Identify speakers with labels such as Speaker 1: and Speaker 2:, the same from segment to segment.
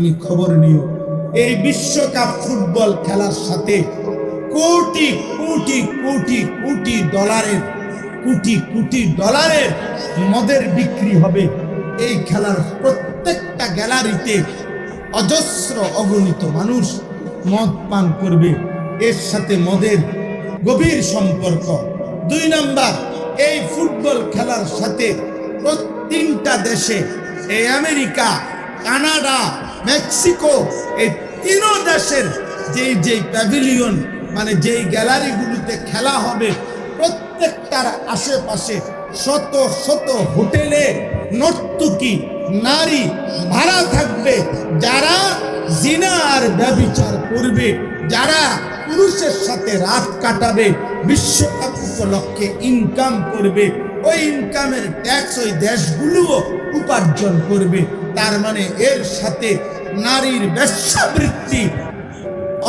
Speaker 1: তুমি খবর নিও, এই বিশ্বকাপ ফুটবল খেলার সাথে কোটি কোটি কোটি কোটি ডলারের মদের বিক্রি হবে। এই খেলার প্রত্যেকটা গ্যালারিতে অজস্র অগণিত মানুষ মদ পান করবে। এর সাথে মদের গভীর সম্পর্ক। 2 নাম্বার, এই ফুটবল খেলার সাথে তিনটা দেশে, এই আমেরিকা, কানাডা, মেক্সিকো, এই 3 দেশের যেই প্যাভিলিয়ন মানে যেই গ্যালারিগুলোতে খেলা হবে, প্রত্যেকটার আশেপাশে শত শত হোটেলে নর্তকী নারী ভাড়া থাকবে, যারা জিনা আর ব্যভিচার করবে, যারা পুরুষের সাথে রাত কাটাবে, বিশ্বকাপ উপলক্ষে ইনকাম করবে। ওই ইনকামের ট্যাক্স ওই দেশগুলোও উপার্জন করবে। তার মানে এর সাথে নারীর বেশ্যাবৃত্তি,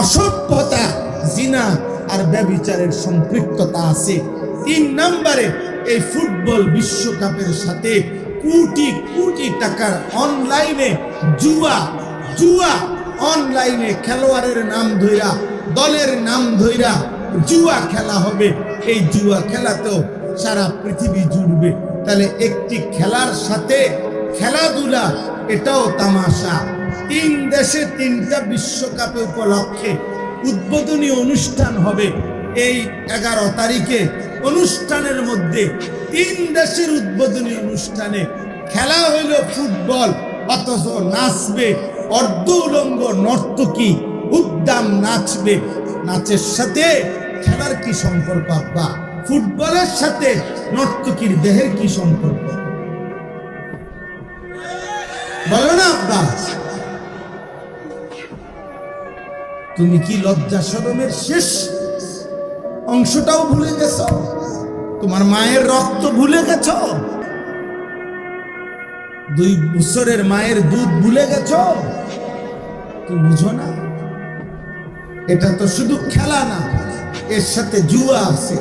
Speaker 1: অসভ্যতা, জিনা আর ব্যভিচারের সম্পৃক্ততা আছে। 3 নম্বরে, এই ফুটবল বিশ্বকাপের সাথে কোটি কোটি টাকার অনলাইনে জুয়া অনলাইনে খেলোয়াড়ের নাম ধইরা, দলের নাম ধইরা জুয়া খেলা হবে। এই জুয়া খেলাতেও সারা পৃথিবী জুড়বে। তাহলে একটি খেলার সাথে খেলাধুলা, এটাও তামাশা। 3 দেশে 3টা বিশ্বকাপ উপলক্ষে উদ্বোধনী অনুষ্ঠান হবে। এই 11 তারিখে অনুষ্ঠানের মধ্যে 3 দেশের উদ্বোধনী অনুষ্ঠানে খেলা হইল ফুটবল, অথচ নাচবে অর্ধ উলঙ্গ নর্তকী, উদ্দাম নাচবে। নাচের সাথে খেলার কি সম্পর্ক আব্বা? ফুটবলের সাথে নর্তকীর দেহের কি সম্পর্ক? বলো না আব্বা। তুমি কি লজ্জা শরমের শেষ অংশটাও ভুলে গেছ? তোমার মায়ের রক্ত ভুলে গেছ? 2 বছরের মায়ের দুধ ভুলে গেছ? তুমি বুঝো না? এটা তো শুধু খেলা না, এর সাথে জুয়া আছে।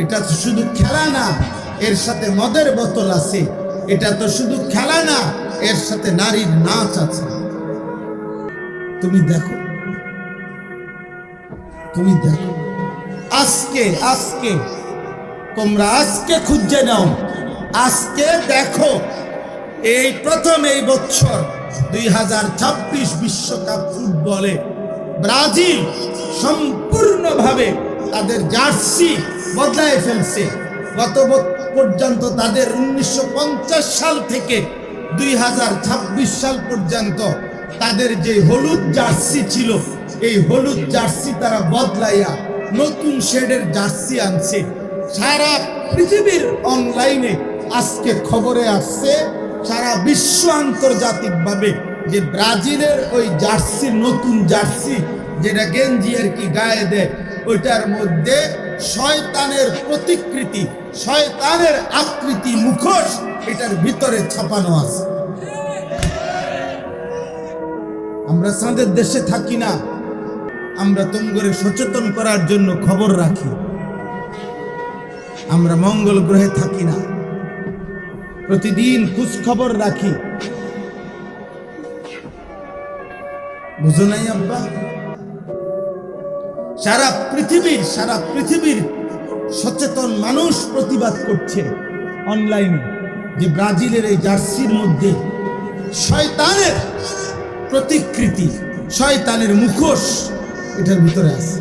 Speaker 1: এটা তো শুধু খেলা না, এর সাথে মদের বোতল আছে। এটা তো শুধু খেলা না, এর সাথে নারীর নাচ আছে। তুমি দেখো আজকে তোমরা আজকে খুঁজে নাও, আজকে দেখো। এই প্রথম এই বছর 2026 বিশ্বকাপ ফুটবলে ব্রাজিল সম্পূর্ণভাবে তাদের জার্সি বদলায় ফেলছে। গত পর্যন্ত তাদের 1950 সাল থেকে 2026 সাল পর্যন্ত তাদের যে হলুদ জার্সি ছিল, এই হলুদ জার্সি তারা বদলাইয়া নতুন শেডের জার্সি আনছে। সারা পৃথিবীর অনলাইনে আজকে খবরে আসছে, সারা বিশ্ব আন্তর্জাতিকভাবে, যে ব্রাজিলের ওই জার্সি, নতুন জার্সি যেটা গেঞ্জি আর কি গায়ে দেয়, ওইটার মধ্যে শয়তানের প্রতিকৃতি, শয়তানের আকৃতি, মুখোশ এটার ভিতরে ছাপানো আছে। আমরা চাঁদের দেশে থাকি না, আমরা তোমাদের সচেতন করার জন্য খবর রাখি। আমরা মঙ্গল গ্রহে থাকি না, প্রতিদিন খোঁজ খবর রাখি। বুঝো নাই আব্বা? সারা পৃথিবীর সচেতন মানুষ প্রতিবাদ করছে অনলাইনে, যে ব্রাজিলের এই জার্সির মধ্যে শয়তানের প্রতিকৃতি, শয়তানের মুখোশ এটার ভিতরে আছে।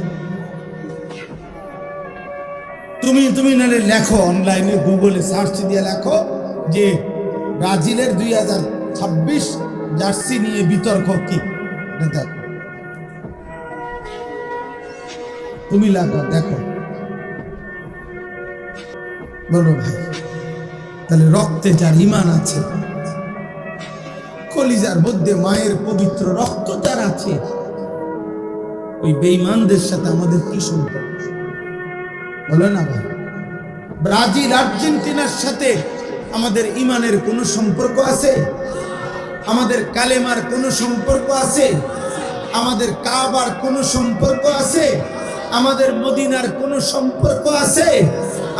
Speaker 1: তুমি নালে লেখো, অনলাইনে গুগলে সার্চ দিয়ে লেখো যে ব্রাজিলের 2026 জার্সি নিয়ে বিতর্ক কি। দেখো, তুমি লাগা দেখো। বলো ভাই, তাহলে রক্তে যার ঈমান আছে, কলিজার মধ্যে মায়ের পবিত্র রক্ত যার আছে, ওই বেঈমানদের সাথে আমাদের কি সম্পর্ক? বলো না ভাই। ব্রাজিল আর্জেন্টিনার সাথে আমাদের ঈমানের কোনো সম্পর্ক আছে? আমাদের কালেমার কোনো সম্পর্ক আছে? আমাদের কাবার কোনো সম্পর্ক আছে? আমাদের মদিনার কোনো সম্পর্ক আছে?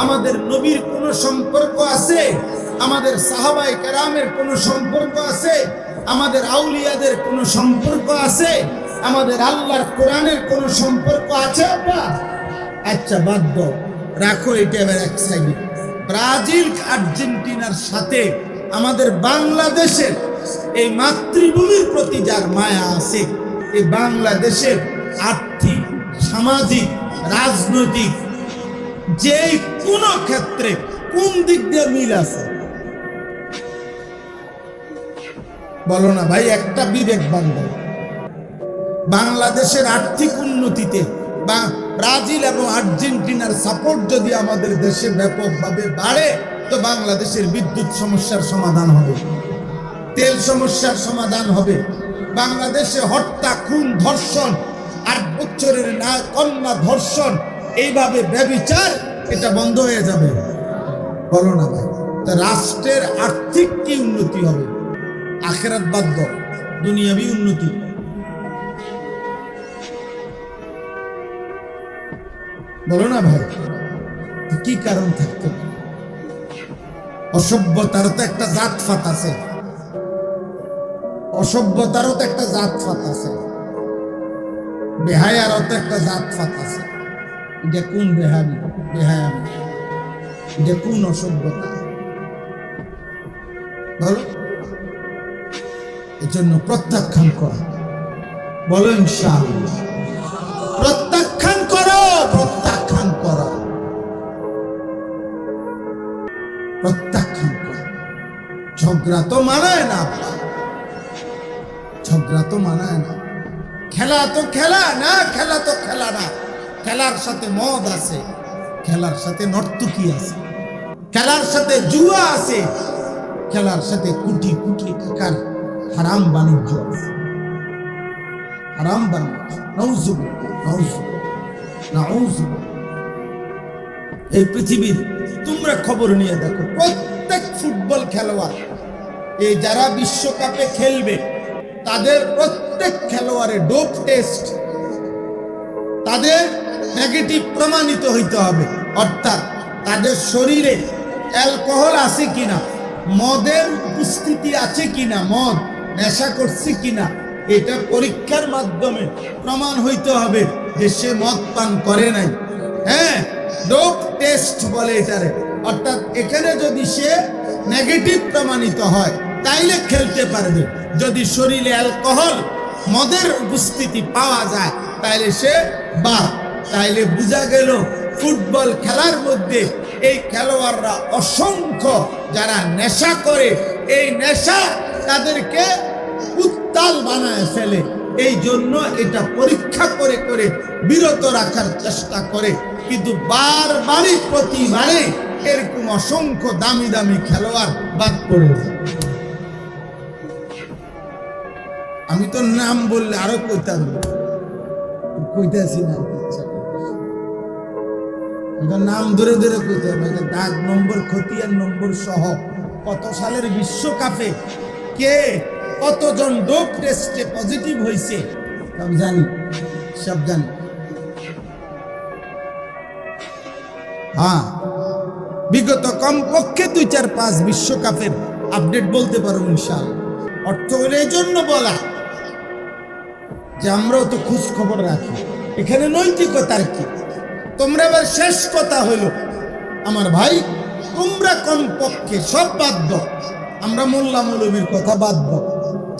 Speaker 1: আমাদের নবীর কোনো সম্পর্ক আছে? আমাদের সাহাবায়ে কেরামের কোনো সম্পর্ক আছে? আমাদের আউলিয়াদের কোনো সম্পর্ক আছে? আমাদের আল্লাহর কোরআনের কোনো সম্পর্ক আছে? আপনার আচ্ছা বাদ দাও, রাখো এটা এবার এক সাইডে। ব্রাজিল আর্জেন্টিনার সাথে আমাদের বাংলাদেশের এই মাতৃভূমির প্রতি যার মায়া আছে, এই বাংলাদেশের আর্থিক, সামাজিক, রাজনৈতিক যে কোনো ক্ষেত্রে কোন দিক দিয়ে মিল আছে বলো না ভাই, একটা বিবেকবান বলো। বাংলাদেশের আর্থিক উন্নতিতে বা ব্রাজিল এবং আর্জেন্টিনার সাপোর্ট যদি আমাদের দেশে ব্যাপকভাবে বাড়ে, তো বাংলাদেশের বিদ্যুৎ সমস্যার সমাধান হবে, তেল সমস্যার সমাধান হবে, বাংলাদেশে হত্যা, খুন, ধর্ষণ, 8 বছরের না কন্যা ধর্ষণ, এইভাবে ব্যভিচার, এটা বন্ধ হয়ে যাবে বলো না ভাই। তা রাষ্ট্রের আর্থিক কি উন্নতি হবে? আখিরাত বাদ দাও, দুনিয়াবি উন্নতি। বলো না ভাই, কি কারণ থাকতে পারে? অসভ্যতারও তো একটা জাতফাত আছে, অসভ্যতারও তো একটা জাতফাত আছে, বেহায়ারও তো একটা জাতফাত আছে। এটা কোন বেহাবি, বেহায়াবি? এটা কোন অসভ্যতা বলো? এজন্য প্রত্যাখ্যান করো, বলো ইনশাআল্লাহ প্রত্যাখ্যান করো, প্রত্যাখ্যান করো, প্রত্যাখ্যান করো। ঝগড়া তো মানায় না, ঝগড়া তো মানায় না। খেলা তো খেলা না, খেলা তো খেলা না। খেলার সাথে মদ আছে, খেলার সাথে নর্তকী আছে, খেলার সাথে জুয়া আছে, খেলার সাথে কোটি কোটি টাকার হারাম বাণিজ্য আছে, হারাম বাণিজ্য। নাউজুবিল্লাহ, নাউজুবিল্লাহ, নাউজুবিল্লাহ। এই পৃথিবীর তোমরা খবর নিয়ে দেখো, প্রত্যেক ফুটবল খেলোয়াড়, এই যারা বিশ্বকাপে খেলবে, তাদের প্রত্যেক খেলোয়াড়ের ডোপ টেস্ট, তাদের নেগেটিভ প্রমাণিত হইতে হবে। অর্থাৎ তাদের শরীরে অ্যালকোহল আছে কিনা, মদের উপস্থিতি আছে কিনা, মদ নেশা করছে কিনা, এটা পরীক্ষার মাধ্যমে প্রমাণ হইতে হবে যে সে মদ পান করে নাই। হ্যাঁ, ডোপ টেস্ট বলে এটারে। অর্থাৎ এখানে যদি সে নেগেটিভ প্রমাণিত হয় তাইলে খেলতে পারবে। যদি শরীরে অ্যালকোহল, মদের উপস্থিতি পাওয়া যায় তাইলে সে বাদ। তাইলে বোঝা গেল ফুটবল খেলার মধ্যে এই খেলোয়াড়রা অসংখ্য যারা নেশা করে, এই নেশা তাদেরকে উত্তাল বানায় ফেলে। এই জন্য এটা পরীক্ষা করে করে বিরত রাখার চেষ্টা করে, কিন্তু বারবারই প্রতিবারে এরকম অসংখ্য দামি দামি খেলোয়াড় বাদ পড়ে যায়। আমি তো নাম বললে আরো কইতাম, কইতাছি না, নাম ধরে ধরে কইতে হবে, দাগ নম্বর, খতিয়ান নম্বর সহ কত সালের বিশ্বকাপে কে কতজন ডোপ টেস্টে পজিটিভ হয়েছে সব জানি, সব জানি। হ্যাঁ, বিগত কমপক্ষে 2-4-5 বিশ্বকাপের আপডেট বলতে পারো ইনশাআল্লাহ। অর্থ হলো এই জন্য বলা যে আমরাও তো খোঁজ খবর রাখি, এখানে নৈতিকতার কি? তোমরা এবার শেষ কথা হইল আমার ভাই, তোমরা কমপক্ষে সব বাদ দাও, আমরা মোল্লা মৌলবীর কথা বাদ দাও,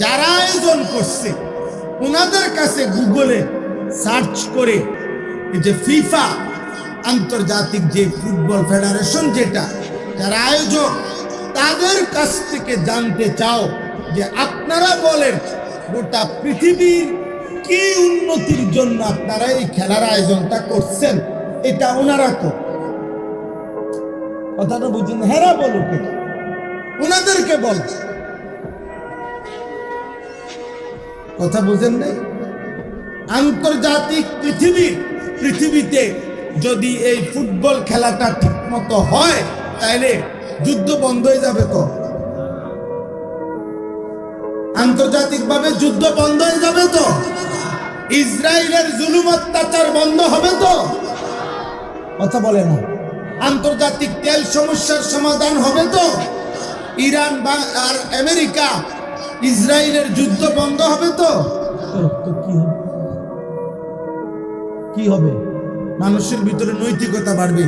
Speaker 1: যারা আয়োজন করছে ওনাদের কাছে গুগলে সার্চ করে এই যে ফিফা, আন্তর্জাতিক যে ফুটবল ফেডারেশন, যেটা যারা আয়োজক, তাদের কাছ থেকে জানতে চাও যে আপনারা বলেন গোটা পৃথিবীর কি উন্নতির জন্য আপনারা এই খেলার আয়োজনটা করছেন। এটা ওনারা তো কথাটা বুঝুন, হেরা বলুক, ওনাদেরকে বল, কথা বুঝেন নাই? আন্তর্জাতিক পৃথিবীতে যদি এই ফুটবল খেলাটা ঠিক মতো হয় তাহলে যুদ্ধ বন্ধ হয়ে যাবে। তো আন্তর্জাতিকভাবে যুদ্ধ বন্ধ হয়ে যাবে, তো ইসরায়েলের জুলুম অত্যাচার বন্ধ হবে, তো কথা বলে না? আন্তর্জাতিক তেল সমস্যার সমাধান হবে, তো ইরান আর আমেরিকা ইসরায়েলের যুদ্ধ বন্ধ হবে তো? তো কি হবে? কি হবে? মানুষের ভিতরে নৈতিকতা বাড়বে।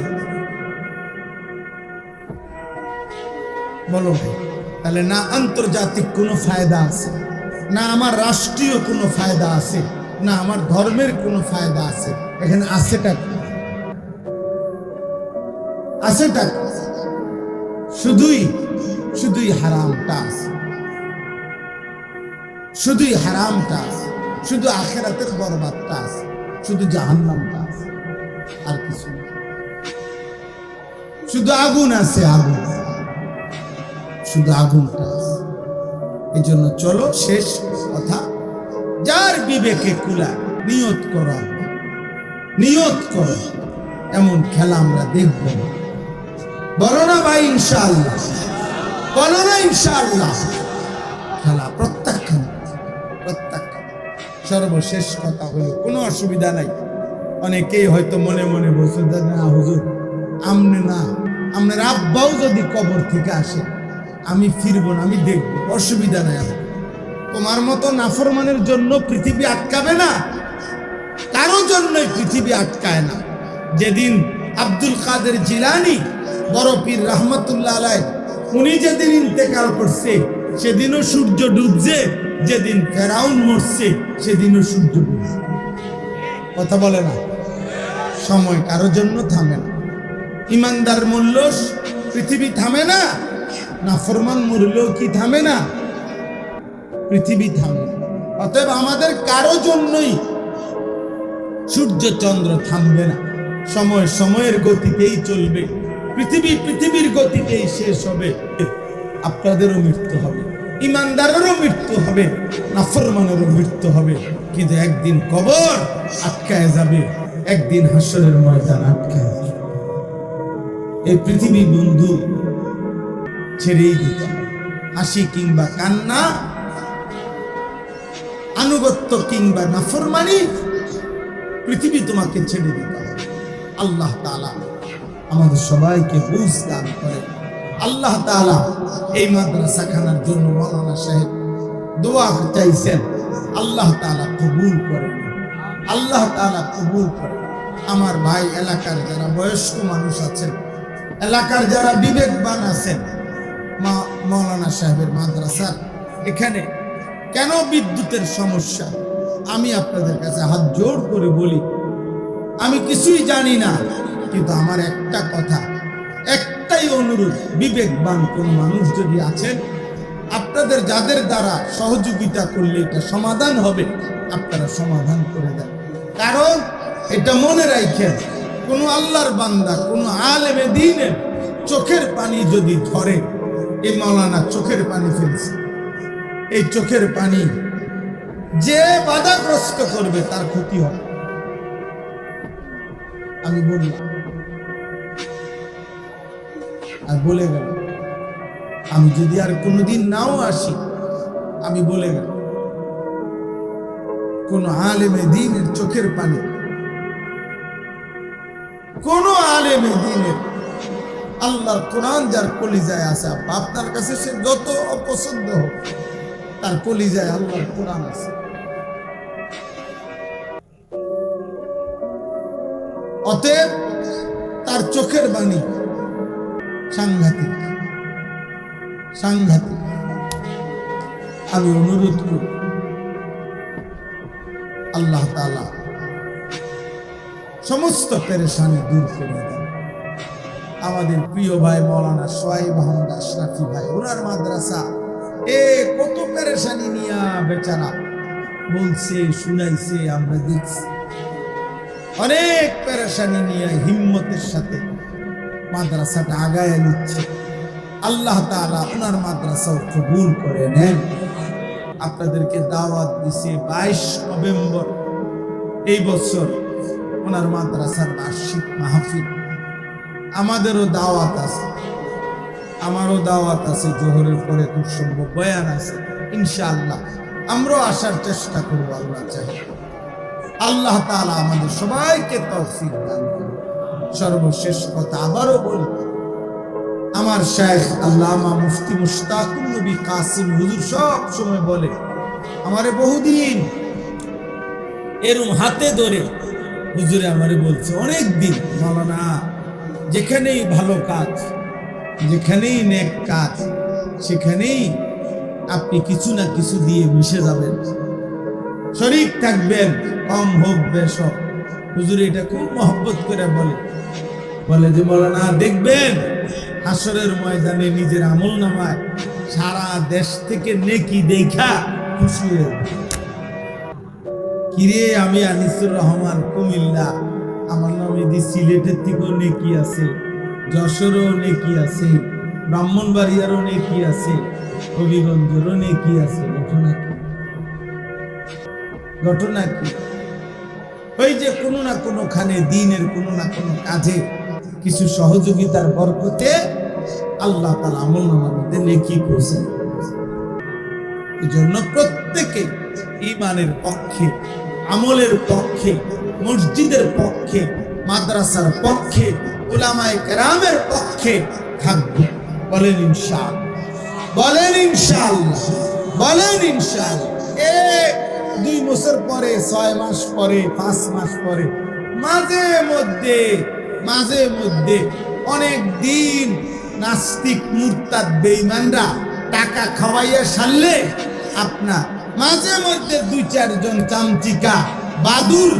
Speaker 1: বলো ভাই, তাহলে না আন্তর্জাতিক কোনো ফায়দা আছে, না আমার রাষ্ট্রীয় কোনো ফায়দা আছে, না আমার ধর্মের কোনো ফায়দা আছে। এখানে আছেটা কি? আছেটা শুধুই হারামটা আছে, শুধুই হারামটা আছে, শুধু আখিরাতের বরবাদটা আছে, শুধু জাহান্নামটা আছে, আর কিছু না। শুধু আগুন আছে, আগুন, শুধু আগুনটা আছে। এই জন্য চলো, শেষ কথা, যার বিবেকে কুলা নিয়ত করো, নিয়ত করো এমন খেলা আমরা দেখব। বলো না ভাই ইনশাআল্লাহ? বলো না ইনশাআল্লাহ? খেলা প্রত্যাখ্যান, প্রত্যাখ্যান। সর্বশেষ কথা হলো, কোনো অসুবিধা নাই। অনেকেই হয়তো মনে মনে বলছে, না হুজুর, আমনে না, আপনার আব্বাও যদি কবর থেকে আসে আমি ফিরবো না, আমি দেখবো, অসুবিধা নাই। তোমার মতো নাফরমানের জন্য পৃথিবী আটকাবে না, কারো জন্যই পৃথিবী আটকায় না। যেদিন আব্দুল কাদের জিলানী বড় পীর রহমতুল্লাহ আলাইহি উনি যেদিন ইন্তেকাল করছে সেদিনও সূর্য ডুবছে, যেদিন ফেরাউন মরছে সেদিনও সূর্য ডুবছে। কথা বলে না? সময় কারো জন্য থামে না। ইমানদার মূল্য পৃথিবী থামে না, নাফরমান মরলেও কি থামে না? পৃথিবী থামে। অতএব আমাদের কারো জন্যই সূর্য চন্দ্র থামবে না। সময় সময়ের গতিতেই চলবে, পৃথিবীর গতিতেই শেষ হবে। আপনাদেরও মৃত্যু হবে, ইমানদারেরও মৃত্যু হবে, নাফরমানেরও মৃত্যু হবে। কিন্তু একদিন কবর আটকায় যাবে, একদিন হাসরের ময়দান আটকায় যাবে। এই পৃথিবী বন্ধু ছেড়েই দিতে হবে। হাসি কিংবা কান্না, আনুগত্য কিংবা নাফরমানি, পৃথিবী তোমাকে ছেড়ে দিতে হবে। আল্লাহ তাআলা আমাদের সবাইকে বুঝ দান করে। আল্লাহ তাআলা এই মাদ্রাসাখানার জন্য মাওলানা সাহেব দোয়া চাইছেন, আল্লাহ তাআলা কবুল করেন, আল্লাহ তাআলা কবুল করেন। আমার ভাই, এলাকার যারা বয়স্ক মানুষ আছেন, এলাকার যারা বিবেকবান আছেন, মাওলানা সাহেবের মাদ্রাসার এখানে কেন বিদ্যুতের সমস্যা, আমি আপনাদের কাছে হাত জোড় করে বলি, আমি কিছুই জানি না, কিন্তু আমার একটা কথা, একটাই অনুরোধ, বিবেকবান কোন মানুষ যদি আছেন, আপনাদের যাদের দ্বারা সহযোগিতা করলে এটা সমাধান হবে, আপনারা সমাধান করে দেন। কারণ এটা মনে রাখেন, কোন আল্লাহর বান্দা, কোন আলেমে দ্বীনের চোখের পানি যদি ধরে, এই মাওলানা চোখের পানি ফেলছে, এই চোখের পানি যে বাধাগ্রস্ত করবে তার ক্ষতি হবে। আমি বললাম আর বলে গেল, আমি যদি আর কোনোদিন নাও আসি, আমি বলে গেল, কোন আলেমে দ্বীনের চোখের পানি, কোন আলেমে দ্বীনের, আল্লাহর কোরআন যার কলিজায় আছে, আপনার কাছে সে যত অপছন্দ হোক, তার কলিজায় আল্লাহর কোরআন আছে। অতএব তার চোখের বাণী সাংঘাতিক, সাংঘাতিক। আমি অনুরোধ করি, আল্লাহ তাআলা সমস্ত পেরেশানি দূর করে দেন। আমাদের প্রিয় ভাই মাওলানা সোহাইব আহমদ আশরাফি ভাই, ওনার মাদ্রাসা কত পেরেশানি নিয়ে বেচারা বলছে, শুনাইছে, আমরা দেখছি, অনেক পেরেশানি নিয়ে হিম্মতের সাথে মাদ্রাসাটা আগায় নিচ্ছে। আল্লাহ তাআলা ওনার মাদ্রাসাও কবুল করে নেন। আপনাদেরকে দাওয়াত দিছে 22 নভেম্বর এই বছর ওনার মাদ্রাসার বার্ষিক মাহফিল। আমাদেরও দাওয়াত আছে, আমারও দাওয়াত আছে, জোহরের পরে খুব সম্ভব বয়ান আছে, ইনশাআল্লাহ আমরাও আসার চেষ্টা করব, আল্লাহ চাই। আল্লাহ তাআলা আমাদের সবাইকে তৌফিক দান করুন। সর্বশেষ কথা আবারও বলি, আমার শেখ আল্লামা মুফতি মুশতাকুর নবী কাসিম হুজুর সব সময় বলে, আমারে বহুদিন এরম হাতে ধরে হুজুরে আমারে বলছে অনেক দিন, মাওলানা যেখানেই ভালো কাজ, যেখানেই নেক কাজ, সেখানেই আপনি কিছু না কিছু দিয়ে মিশে যাবেন, শরীক থাকবেন, কম হোক বেশ হোক। হুজুর এটা খুব মহব্বত করে বলে যে মাওলানা দেখবেন হাসরের ময়দানে নিজের আমল নামায় সারা দেশ থেকে নেকি দেখা খুশি হয়ে যাবে। কিরে আমি আনিসুর রহমান কুমিল্লা, আমার নামে দি সিলেটের থেকেও নেকি আছে, যশোরও নেকি আছে, ব্রাহ্মণবাড়িয়ারও নেকি আছে, হবিগঞ্জেরও নেকি আছে। ঘটনা কি? ওই যে কোনো না কোনোখানে দিনের কোনো না কোনো কাজে কিছু সহযোগিতার বরকতে আল্লাহ তাআলা আমল নামার মধ্যে নেকি করেছেন। এই জন্য প্রত্যেকে ঈমানের পক্ষে, আমলের পক্ষে, মসজিদের পক্ষে, মাদ্রাসার পক্ষে, উলামায়ে কেরামের পক্ষে থাকবে। বলেন ইনশাআল্লাহ, বলেন ইনশাআল্লাহ, বলেন ইনশাআল্লাহ। 2 বছর পরে, 6 মাস পরে, 5 মাস পরে মাঝে মধ্যে অনেক দিন নাস্তিক মুরতাদ বেঈমানরা টাকা খাওয়াইয়া সারলে আপনার মাঝে মধ্যে 2-4 জন চামচিকা বাদুর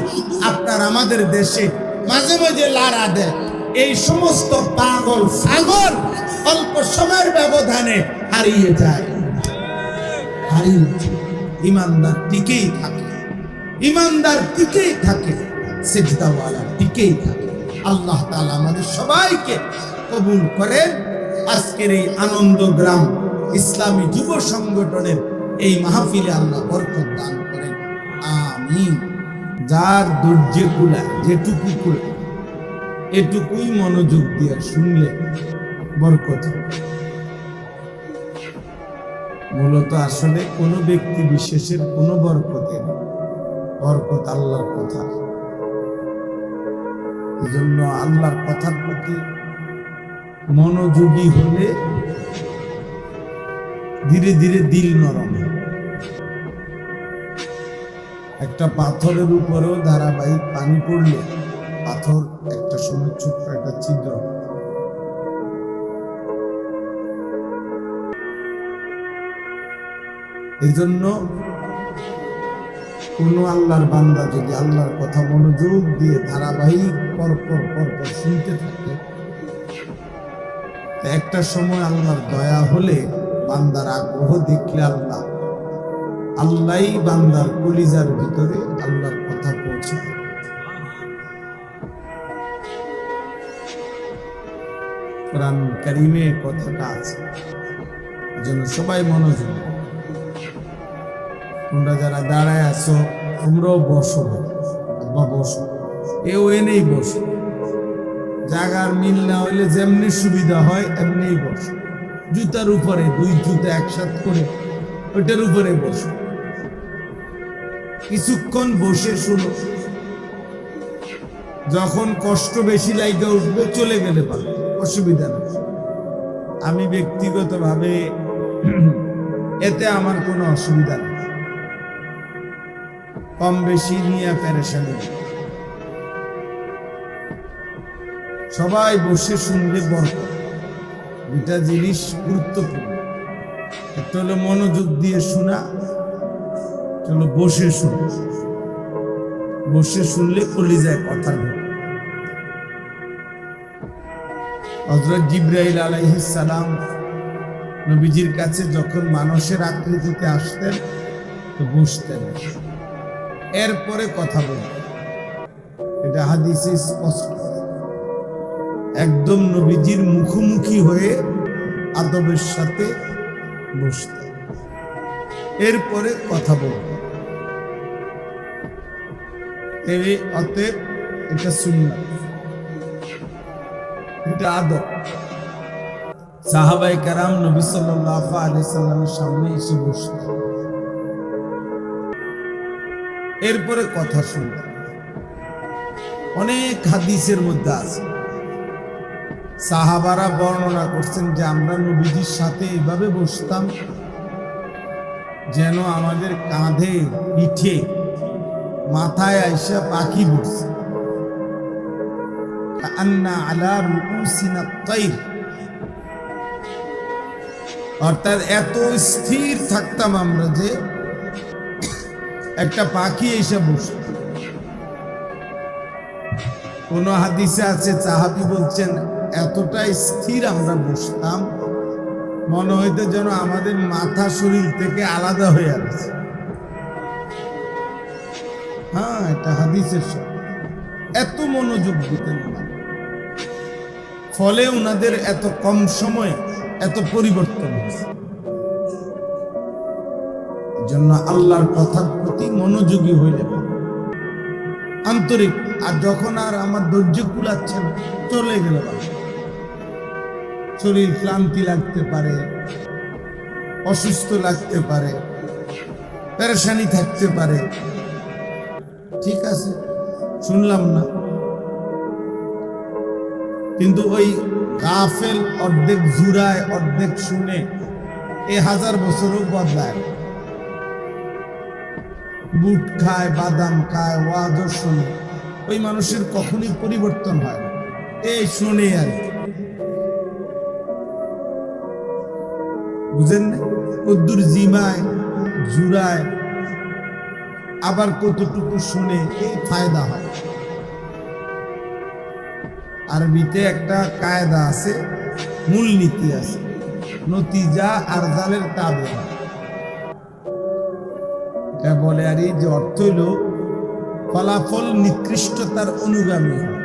Speaker 1: আপনার আমাদের দেশে মাঝে মাঝে লাড়া দেয়। এই সমস্ত পাগল ছাগল অল্প সময়ের ব্যবধানে হারিয়ে যায়। ইমানদার টিকেই থাকে, ইমানদার টিকেই থাকে, সিজদাওয়ালা টিকেই থাকে। আল্লাহ তাআলা আমাদের সবাইকে কবুল করেন। আজকের এই আনন্দগ্রাম ইসলামী যুব সংগঠনের এই মাহফিলে আল্লাহ বরকত দান করেন, আমিন। যার ধৈর্যের কুলায় যেটুকু কুলায় এটুকুই মনোযোগ দিয়ে শুনলে বরকত। মূলত আসলে কোনো ব্যক্তি বিশেষের কোনো বরকতে নেই, বরকত আল্লাহর কথা। এই জন্য আল্লাহর কথার প্রতি মনোযোগী হলে ধীরে ধীরে দিল নরম। একটা পাথরের উপরেও ধারাবাহিক পানি পড়লে পাথর একটা সময় ছোট্ট একটা ছিদ্র। এই জন্য কোন আল্লাহর বান্দা যদি আল্লাহর কথা মনোযোগ দিয়ে ধারাবাহিক পরপর শুনতে থাকে, একটা সময় আল্লাহর দয়া হলে বান্দার আগ্রহ দেখলে আল্লাহই বান্দার কলিজার ভিতরে আল্লাহর কথা পৌঁছে। কোরআন কারীমে কথাটা আছে, যেন সবাই মনোযোগ। তোমরা যারা দাঁড়ায় আছো তোমরাও বসো, বসো, এও এনেই বসো। জায়গার মিল না হইলে যেমনি সুবিধা হয় এমনি বসো। জুতার উপরে 2 জুতা একসাথে করে ওইটার উপরে বসো, কিছুক্ষণ বসে শুনো। যখন কষ্ট বেশি লাগে উঠবে চলে গেলে পারো, অসুবিধা নেই। আমি ব্যক্তিগতভাবে এতে আমার কোনো অসুবিধা নেই, কম বেশি নিয়ে পেরেশানি। সবাই বসে শুনলে বরকত। দুটা জিনিস গুরুত্বপূর্ণ, একটা হলো মনোযোগ দিয়ে শোনা, চলো বসে শুন। বসে শুনলে কলিজায় কথা ঢোকে। হযরত জিবরাইল আলাইহিস সালাম নবীজির কাছে যখন মানুষের আকৃতিতে আসতেন তো বসতেন, এরপরে কথা বলতেন। এটা হাদিসে স্পষ্ট। একদম নবীজির মুখোমুখি হয়ে আদবের সাথে বসতেন, এরপরে কথা বলতেন। অতএব এটা সুন্নাত, এটা আদব। সাহাবায়ে কেরাম নবী সাল্লাল্লাহু আলাইহি সাল্লামের সামনে এসে বসতেন, এরপরে কথা শুনতেন। অনেক হাদিসের মধ্যে আছে সাহাবারা বর্ণনা করছেন যে আমরা নবীজির সাথে এইভাবে বসতাম যেন আমাদের কাঁধে পিঠে মাথায় আইসা পাখি বসছে, কান্না আলা রুউসিনা তাইর, অর্থাৎ এত স্থির থাকতাম আমরা যে একটা পাখি এসে বসত। কোন হাদিসে আছে সাহাবী বলছেন এতটাই স্থির আমরা বসতাম মনে হইতো যেন আমাদের মাথা শরীর থেকে আলাদা হয়ে আছে। হ্যাঁ, এটা হাদিসের সঙ্গে এত মনোযোগ দিতেন, ফলে ওনাদের এত কম সময়ে এত পরিবর্তন হয়েছে। জন্য আল্লাহর কথার প্রতি মনোযোগী হইলে আন্তরিক, আর যখন আর আমার ধৈর্য কুলাচ্ছে না চলে গেল, শরীর ক্লান্তি লাগতে পারে, অসুস্থ লাগতে পারে, পেরেশানি থাকতে পারে, ঠিক আছে শুনলাম না, কিন্তু ওই গাফেল অর্ধেক জুড়ায় অর্ধেক শুনে এ 1000 বছরও বদলায়, বুট খায়, বাদাম খায়, ওয়াজও শোনে, ওই মানুষের কখনই পরিবর্তন হয় না, এই শুনে আর কি। বুঝেন না কদ্দুর জিমায় জুড়ায়, আবার কতটুকু শুনে এই ফায়দা হয়। আরবিতে একটা কায়দা আছে, মূলনীতি আছে, নতিজা আর জালের তাবে, এটা বলে আর এই যে অর্থ হইল ফলাফল নিকৃষ্টতার অনুগামী হয়।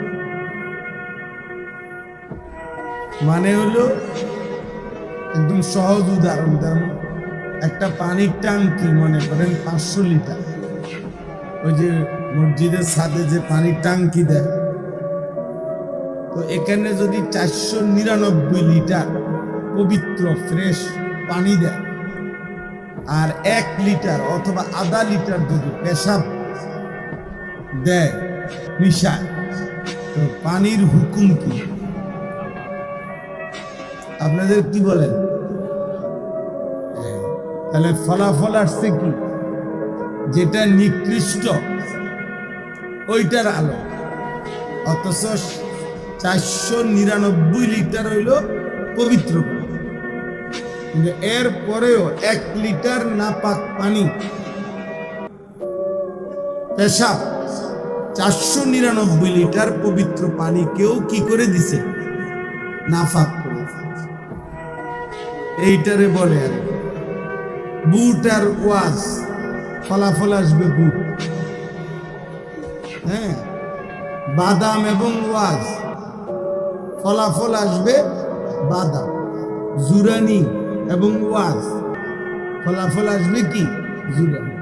Speaker 1: মানে হলো একদম সহজ উদাহরণ, যেমন একটা পানির ট্যাঙ্কি মনে করেন 500 লিটার, ওই যে মসজিদের ছাদে যে পানির ট্যাঙ্কি দেয়, তো এখানে যদি 499 লিটার পবিত্র ফ্রেশ পানি দেয় আর 1 লিটার অথবা আধা লিটার যদি পেশাব দেয় মিশায়, তো পানির হুকুম কি? আপনাদের কি বলেন? তাহলে ফলাফল আসছে কি? যেটা নিকৃষ্ট ওইটার আলো, অথচ 499 লিটার হইল পবিত্র, কিন্তু এর পরেও 1 লিটার নাপাক পানি পেশাব 499 লিটার পবিত্র পানি কেউ কি করে দিছে? নাফাক করে। এইটারে বলে আর বুট আর ওয়াজ, ফলাফল আসবে বুট। হ্যাঁ, বাদাম এবং ওয়াজ, ফলাফল আসবে বাদাম। জুরানি এবং ওয়াজ, ফলাফল আসবে কি? জুরানি।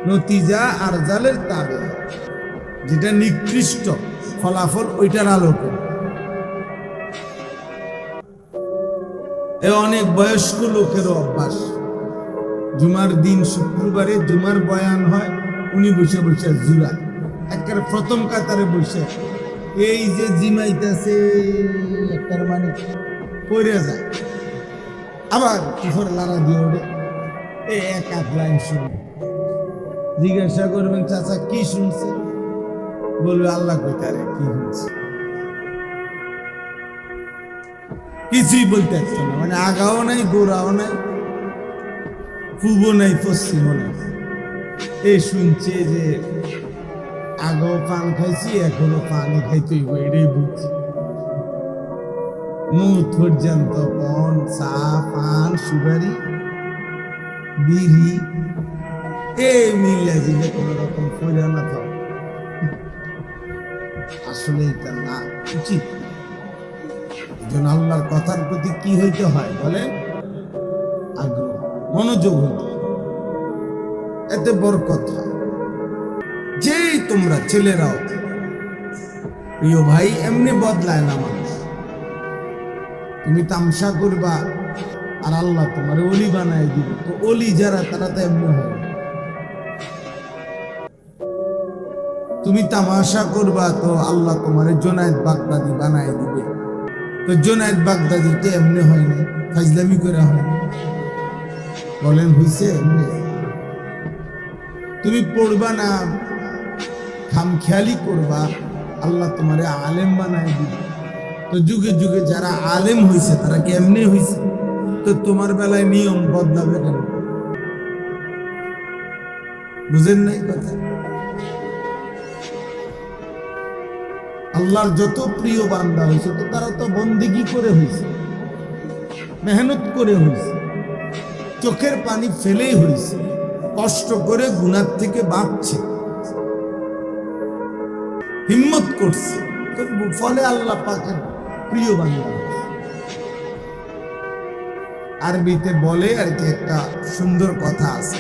Speaker 1: নতিজা আর জালের তাবে, যেটা নিকৃষ্ট ফলাফল ওইটার আলোকে। এ অনেক বয়স্ক লোকেরও অভ্যাস, জুমার দিন শুক্রবারে জুমার বয়ান হয়, উনি বসে বসে জুড়ায়, একের প্রথম কাতারে বসে এই যে জিমাইতেছে একটার মানে পড়ে যায়, আবার কিশোর লারা দিয়ে ওঠে, এই 1-8 লাইন শুনে জিজ্ঞাসা করবেন চাচা কি শুনছে? বলবে আল্লাহ কইতারে কি শুনছে, কিছুই বলতে পারছে না, মানে আগাও নাই, গোড়াও নাই, পূর্ব নাই, পশ্চিমও নাই। এই শুনছে যে আগেও পান খাইছি, এখনো পানি খাইতে হইব, এটাই বুঝছি। মুখ পর্যন্ত পন, চা, পান, সুপারি, বিড়ি এই মিলে দিলে কোন রকম ফইরা না তো, আসলে এটা না উচিত। আল্লাহর কথার প্রতি কি হইতে হয় বলেন? আগ্রহ, মনোযোগ হইতে, এতে বড় কথা। যেই তোমরা ছেলেরাও প্রিয় ভাই, এমনি বদলায় না মানুষ। তুমি তামসা করবা আর আল্লাহ তোমার অলি বানায় দিবে, তো অলি যারা তারা তো এমনি হয়। তুমি তামাশা করবা তো আল্লাহ তোমার জুনায়েদ বাগদাদি বানায় দিবে। তো জুনায়েদ বাগদাদি তো এমনি হয় না, ফাজলামি করে হয় না। বলেন হইছে এমনি? তুমি পড়বা না, খামখেয়ালি করবা, আল্লাহ তোমারে আলেম বানায় দিবে। তো যুগে যুগে যারা আলেম হইছে তারা কি এমনি হইছে? তো তোমার বেলায় নিয়ম বদলাবে কেন? বুঝেন নাই কথা? আল্লাহর যত প্রিয় বান্দা হয়েছে তো তারা তো বন্দেগী করে হয়েছে, মেহনত করে হয়েছে, চোখের পানি ফেলেই হয়েছে, কষ্ট করে গুনাহ থেকে বাঁচছে, হিম্মত করছে, তো ফলে আল্লাহ পাকের প্রিয় বান্দা। আরবিতে বলে আর কি, একটা সুন্দর কথা আছে,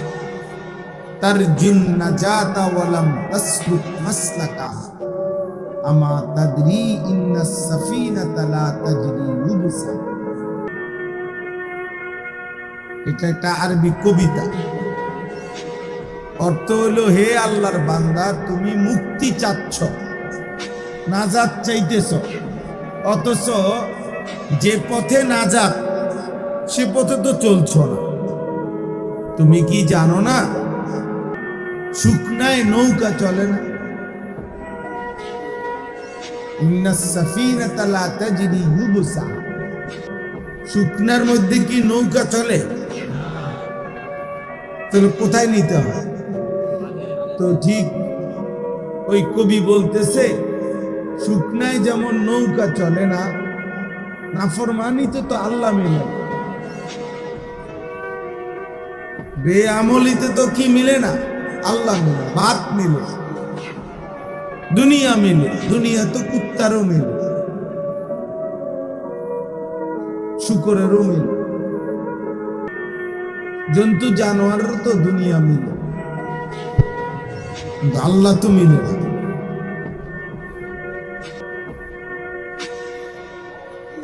Speaker 1: তার জিন্না জাতা ওয়ালাম তাসলুক মাসলাকা আমা তাদরি ইন্নাস সাফিনাতা লা তাজরি ইউবসা। এটা একটা আরবি কবিতা। অর্থ হলো, হে আল্লাহর বান্দা, তুমি মুক্তি চাচ্ছ, নাজাত চাইতেছ, অথচ যে পথে নাজাত সে পথে তো চলছ না। তুমি কি জানো না শুকনায় নৌকা চলে না? ইন্নাস সাফিনাতা লা তাজরি ইউবসা। শুকনার মধ্যে কি নৌকা চলে? তাহলে কোথায় নিতে হয়? তো ঠিক ওই কবি বলতেছে, শুকনায় যেমন নৌকা চলে না, নাফরমানিতে তো আল্লাহ মিলে, বেআমলিতে তো কি মিলে না? আল্লাহ মিলে, ভাত মিলে, দুনিয়া মিলে। দুনিয়া তো কুত্তারও মিলে, শুকরেরও মিলে, জন্তু জানোয়ারের তো দুনিয়া মিলে, কিন্তু আল্লাহ তো মিলে না।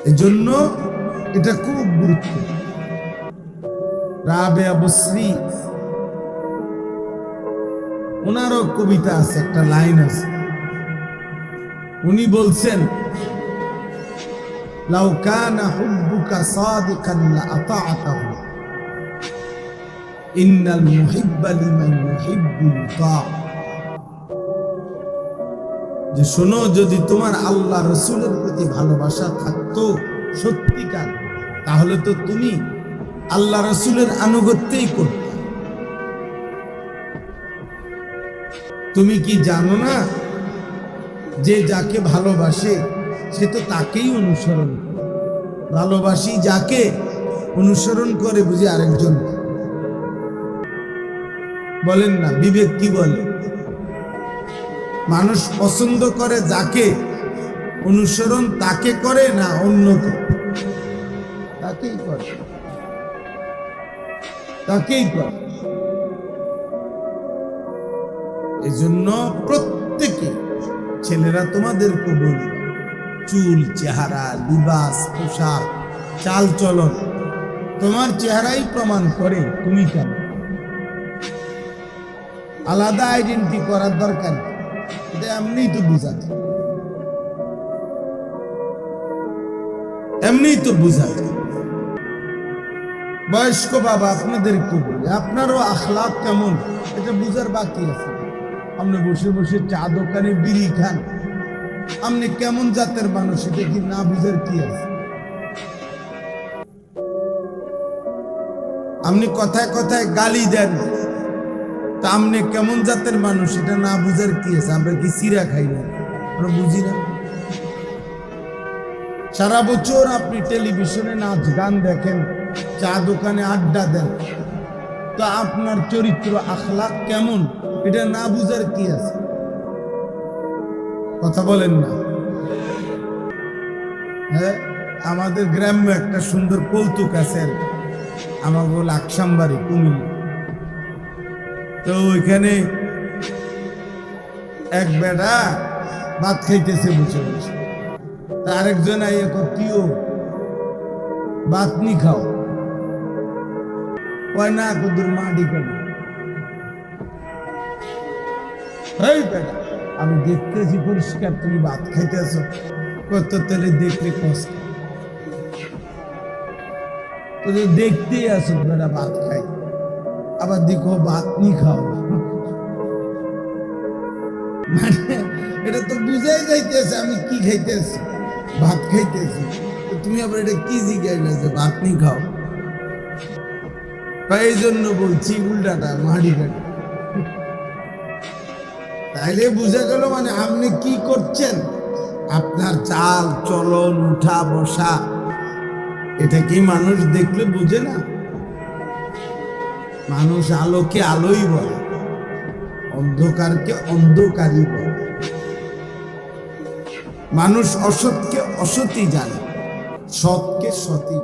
Speaker 1: এজন্য এটা খুব গুরুত্ব। রাবেয়া বসরি ওনারও কবিতা আছে, একটা লাইন আছে, উনি বলছেন, লাউ কানা হুব্বুকা সাদিকান লা আতা'তাহু ইন্নাল মুহিব্বা লিমান ইউহিব্বু ইউতা। যে শোনো, যদি তোমার আল্লাহ রাসূলের প্রতি ভালোবাসা থাকতো সত্যিকার, তাহলে তো তুমি আল্লাহ রাসূলের আনুগত্যই করতে। তুমি কি জানো না যে যাকে ভালোবাসে সে তো তাকেই অনুসরণ করে? ভালোবাসি যাকে, অনুসরণ করে বুঝি আরেকজন। বলেন না, বিবেক কি বলে? মানুষ পছন্দ করে যাকে, অনুসরণ তাকে করে না অন্যকে? তাকেই করে, তাকেই করে। এজন্য প্রত্যেকে, ছেলেরা তোমাদেরকে বলি, চুল, চেহারা, লিবাস, পোশাক, চাল চলন, তোমার চেহারাই প্রমাণ করে তুমি কেন। আলাদা আইডেন্টি করার দরকার, এটা এমনিই তো বোঝা যায়, এমনিই তো বোঝা যায়। বয়স্ক বাবা আপনাদেরকে বলি, আপনারও আখলাক কেমন এটা বুঝার বাকি আছে। আপনি বসে বসে চা দোকানে বিড়ি খান, আপনি কেমন জাতের মানুষ এটা কি না বুঝার কি আছে? আপনি কথায় কথায় গালি দেন, তা আপনি কেমন জাতের মানুষ এটা না বুঝার কি আছে? আমরা কি চিরা খাই না? আমরা বুঝি না? সারা বছর আপনি টেলিভিশনে নাচ গান দেখেন, চা দোকানে আড্ডা দেন, তো আপনার চরিত্র আখলাক কেমন এটা না বুঝার কি আছে? কথা বলেন না? হ্যাঁ, আমাদের গ্রাম্য একটা সুন্দর কৌতুক আছে, আমার বল আকসামবাড়ি কুমিল্লা। তো ওইখানে এক বেটা ভাত খাইতেছে বসে বসে, আরেকজন আইয়া কিও ভাত নি খাও, কয় না কুদুর মাটি কাটি। এই বেটা আমি দেখতেছি পরিষ্কার তুমি ভাত খাইতেছ, কত তেলে দেখলে কষ্ট, তো দেখতেই আসো বেটা ভাত খাই, আবার দেখো ভাত নি খাও, মানে এটা তো বুঝাই যাইতেছে আমি কি খাইতেছি, ভাত খাইতেছি, তুমি আবার এটা কি জিজ্ঞাসা যে ভাত নি খাও, এই জন্য বলছি উল্টাটা মাড়ি কাটা। তাইলে বুঝা গেল মানে আপনি কি করছেন, আপনার চাল চলন উঠা বসা এটা কি মানুষ দেখলে বুঝে না? মানুষ আলোকে আলোই বলে, অন্ধকারকে অন্ধকারই বলে, মানুষ অসৎকে অসৎই জানে, সৎকে সৎই।